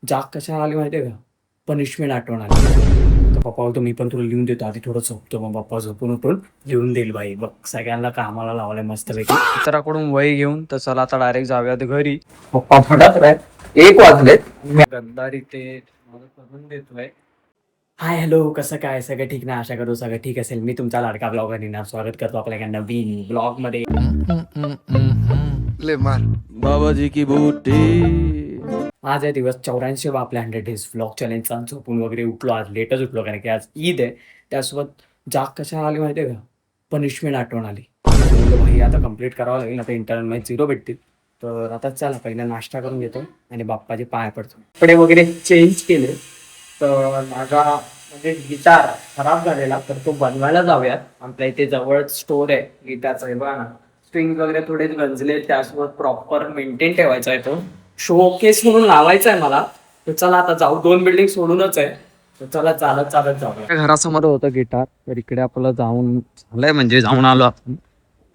जाग कशाला आली माहितीये का? पनिशमेंट आठवण आली. तर पप्पा बोलतो मी पण तुला लिहून देतो, आधी थोडं झोपतो. मग पप्पा झोपून उठून लिहून देईल. भाई बघ, सगळ्यांना कामाला लावलंय मस्तपैकी. मित्राकडून वही घेऊन तर चला आता डायरेक्ट जाऊयात घरी. पप्पा फटात राहत, 1 वाजलेत. मी गंधारी ते मला करून देतोय. हाय हॅलो, कसं काय? सगळं ठीक ना? आशा करू सगळं ठीक असेल. मी तुमचा लाडका ब्लॉगर निनाद स्वागत करतो आपल्या एका नवीन ब्लॉग मध्ये. ले मार बाबाजी की बूटी. आज आहे दिवस 84 आपल्या 100 डेज व्लॉग चॅलेंजचा. झोपून वगैरे उठलो, आज लेटच उठलो कारण की आज ईद आहे. त्यासोबत जाग कशाला आली माहिती आहे का? पनिशमेंट आठवण आली. बोललो भाई आता कंप्लीट करावं लागेल, आता इंटरनलमध्ये 0 भेटतील. तर आता चला पहिला नाश्ता करून घेतो आणि बाप्पाचे पाय पडतो. कपडे वगैरे चेंज केले. तर माझा म्हणजे गिटार खराब झालेला, तर तो बनवायला जाऊयात. आपल्या इथे जवळ स्टोर आहे गिटारचा. हे बघा ना, स्ट्रिंग वगैरे थोडे गंजले, त्यासोबत प्रॉपर मेंटेन ठेवायचा आहे. तो शोकेस म्हणून लावायचा आहे मला. तर चला आता जाऊ, 2 बिल्डिंग सोडूनच आहे. तर चला चालत चालत जाऊया. घरासमोर होतं गिटार, तर इकडे आपलं जाऊन झालंय, म्हणजे जाऊन आलो आपण.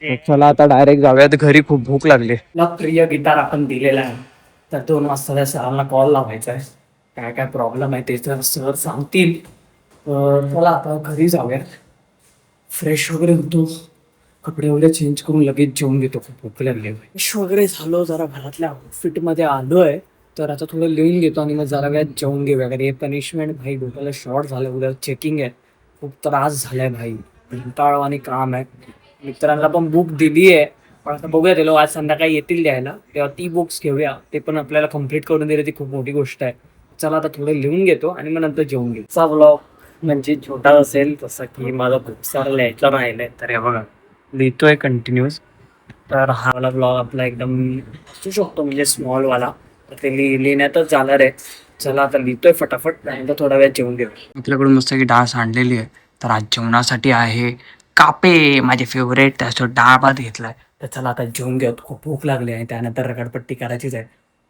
तर चला आता डायरेक्ट जाऊयात घरी, खूप भूक लागली. आपला प्रिय गिटार आपण दिलेला आहे, तर 2 वाजता त्या सरांना कॉल लावायचा आहे. काय काय प्रॉब्लेम आहे ते तर सर सांगतील. तर चला आता घरी जाऊया. फ्रेश वगैरे होतो, कपडे वगैरे चेंज करून लगेच जेवून घेतो. खूप भूक लागली. फ्रेश वगैरे झालो, जरा घरातल्या आउटफिटमध्ये आलोय. तर आता थोडं लिहून घेतो आणि मग जरा वेळात जेवून घेऊया. कारण हे पनिशमेंट भाई डोक्याला शॉर्ट झालं. उद्या चेकिंग आहे, खूप त्रास झालाय भाई. कंटाळवाणी काम आहे. मित्रांना पण बुक दिली आहे, पण आता बघूया ते लोक आज संध्याकाळी येतील द्यायला, तेव्हा ती बुक्स घेऊया. ते पण आपल्याला कम्प्लीट करून दिले, ती खूप मोठी गोष्ट आहे. चला आता थोडं लिहून घेतो आणि मग नंतर जेवून घेऊ. चा ब्लॉग म्हणजे छोटा असेल, तसं की माझं खूप सारं लिहायचं राहिलंय. तर हे बघा, लिहितोय कंटिन्यूस. तर हा वाला ब्लॉग आपला एकदम असू शकतो, म्हणजे स्मॉलवाला. तर ते लिहिण्यातच जाणार आहे. चला आता लिहितोय फटाफट, त्यानंतर थोडा वेळ जेवून घेऊ. आपल्याकडून मस्त की डाळ सांडलेली आहे. तर आज जेवणासाठी आहे कापे, माझे फेवरेट. त्यासोबत डाळ भात घेतलाय. तर चला आता जेवून घेऊ, खूप भूक लागली आहे. त्यानंतर रगडपट्टी करायचीच आहे.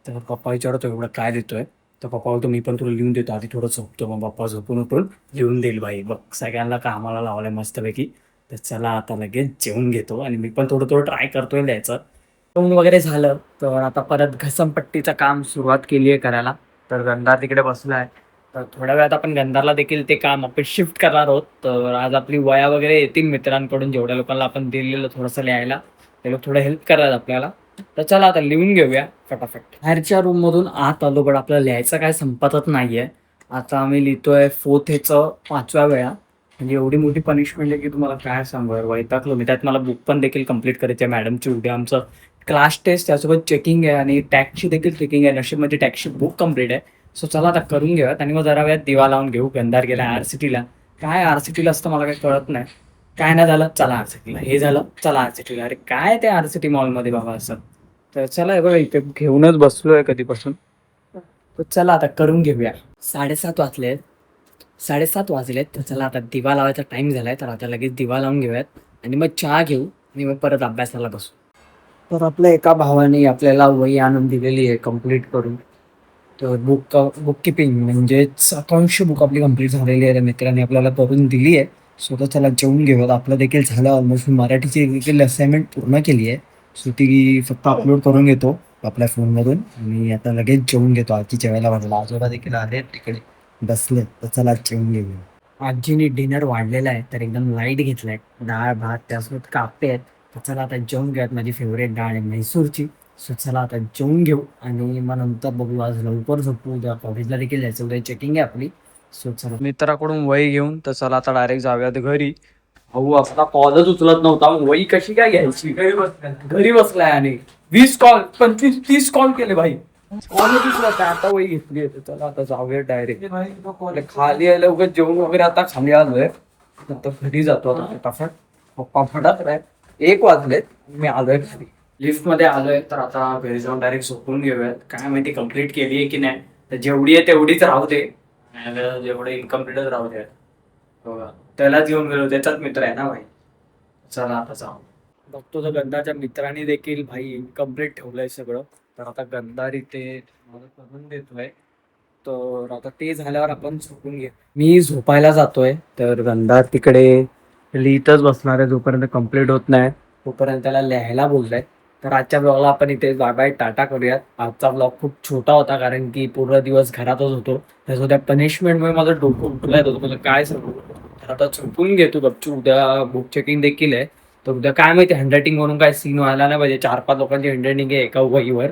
तर पप्पा विचारतो एवढं काय देतोय. तर पप्पा बोलतो मी पण तुला लिहून देतो, आधी थोडं झोपतो. मग पप्पा झोपून उठून लिहून देईल. भाई बघ, सगळ्यांना कामाला लावलंय मस्तपैकी. तर चला आता लगेच जेवून घेतो आणि मी पण थोडं थोडं ट्राय करतोय लिहायचं. जेवण वगैरे झालं, तर आता परत घसमपट्टीचं काम सुरुवात केली आहे करायला. तर गंधार तिकडे बसला आहे. तर थोड्या वेळात आपण गंधारला देखील ते काम आपण शिफ्ट करणार आहोत. तर आज आपली वया वगैरे येतील मित्रांकडून, जेवढ्या लोकांना आपण दिलेलं थोडंसं लिहायला, ते लोक थोडं हेल्प करतात आपल्याला. तर चला आता लिहून घेऊया फटाफट. बाहेरच्या रूममधून आत आलो, पण आपल्याला लिहायचं काय संपतच नाहीये. आता आम्ही लिहितोय 4th ह्याचं 5व्या वेळा. म्हणजे एवढी मोठी पनिशमेंट आहे की तुम्हाला काय सांगू यार, वैतागलो मी. त्यात मला बुक पण देखील कंप्लीट करायची आहे. मॅडमची उद्या आमचं क्लास टेस्ट, त्यासोबत चेकिंग आहे आणि टॅक्सची देखील चेकिंग आहे. नशीबमध्ये टॅक्सची बुक कंप्लीट आहे. सो चला आता करून घेऊयात आणि मग जरा वेळात दिवा लावून घेऊ. गंधार गेला RCTला. काय RCTला असतं मला काही कळत नाही. काय नाही झालं चला RCTला, हे झालं चला RCTला. अरे काय ते RCT मॉलमध्ये बाबा असं. तर चला हे बघा, इथे घेऊनच बसलोय कधीपासून. तर चला आता करून घेऊया. 7:30 वाजले. 7:30 वाजलेत. तर चला आता दिवा लावायचा टाइम झालाय. तर आता लगेच दिवा लावून घेऊयात आणि मग चहा घेऊ आणि मग परत अभ्यासाला बसू. तर आपल्या एका भावाने आपल्याला वही आणून दिलेली आहे कंप्लीट करून. तर बुक किपिंग म्हणजेच अकाउंटची बुक आपली कंप्लीट झालेली आहे. त्या मित्राने आपल्याला करून दिली आहे. स्वतः त्याला जेवून घेऊयात. आपलं देखील झालं ऑलमोस्ट. मराठीची देखील असाइनमेंट पूर्ण केली आहे. सो ती फक्त अपलोड करून घेतो आपल्या फोनमधून आणि आता लगेच जेवून घेतो. आजी जेवायला वाजला, आजोबा देखील आले तिकडे बसले. तर चला जेवून घेऊया. आजीने डिनर वाढलेला आहे, तर एकदम लाईट घेतलाय. डाळ भात त्यासोबत कापे आहेत. तर चला आता जेवून घेऊयात. माझी फेवरेट डाळ आहे म्हैसूरची. सो चला आता जेवून घेऊ आणि मग नंतर बघू. आज लवकर झोपू, उद्या कॉलेजला देखील जायचं, उद्या चेकिंग आहे आपली. सो चला मित्राकडून वही घेऊन तर चला आता डायरेक्ट जाऊयात घरी. भाऊ आपला कॉलच उचलत नव्हता, वही कशी काय घ्यायची? घरी बसलाय आणि 20 कॉल 25-30 कॉल केले भाई. कॉलच उचलत नाही. आता वही घेतली. चला आता जाऊया डायरेक्ट खाली. आलं उगाच जेवण वगैरे, आता खाली आलोय. नंतर घरी जातो आता फटाफट. पप्पा फटात राहत, 1 वाजलेत. मी आलोय घरी, लिफ्ट मध्ये आलोय. तर आता घरी जाऊन डायरेक्ट झोपून घेऊयात. काय माहिती कंप्लीट केली आहे की नाही. तर जेवढी आहे तेवढीच राहू दे, जेवढे इनकम्प्लीटच राहू दे. बघा, त्यालाच घेऊन गेलो, त्याचाच मित्र आहे ना भाई. चला आता जाऊ. बघतो तर गंधाच्या मित्रांनी देखील भाई इनकम्प्लीट ठेवलंय सगळं. तर आता गंधार इथे मला करून देतोय. तर आता ते झाल्यावर आपण झोपून घे. मी झोपायला जातोय. तर गंधार तिकडे लिहितच बसणार आहे जोपर्यंत कंप्लीट होत नाही, तोपर्यंत त्याला लिहायला बोललाय. तर आजच्या ब्लॉगला आपण इथे बाय बाय टाटा करूयात. आजचा ब्लॉग खूप छोटा होता कारण की पूर्ण दिवस घरातच होतो. त्याच्या पनिशमेंटमुळे माझं डोकं उठलंय होतं, मला काय सांगू. तर आता झोपून घेतो गपचूप. उद्या बुक चेकिंग देखील आहे. तर उद्या काय माहिती हँडरायटिंग म्हणून काय सीन व्हायला नाही पाहिजे. 4-5 लोकांची हँडरायटिंग आहे एका वहीवर.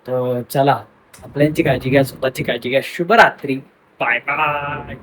तर चला, आपल्यांची काळजी घ्या, स्वतःची काळजी घ्या. शुभरात्री. Bye bye.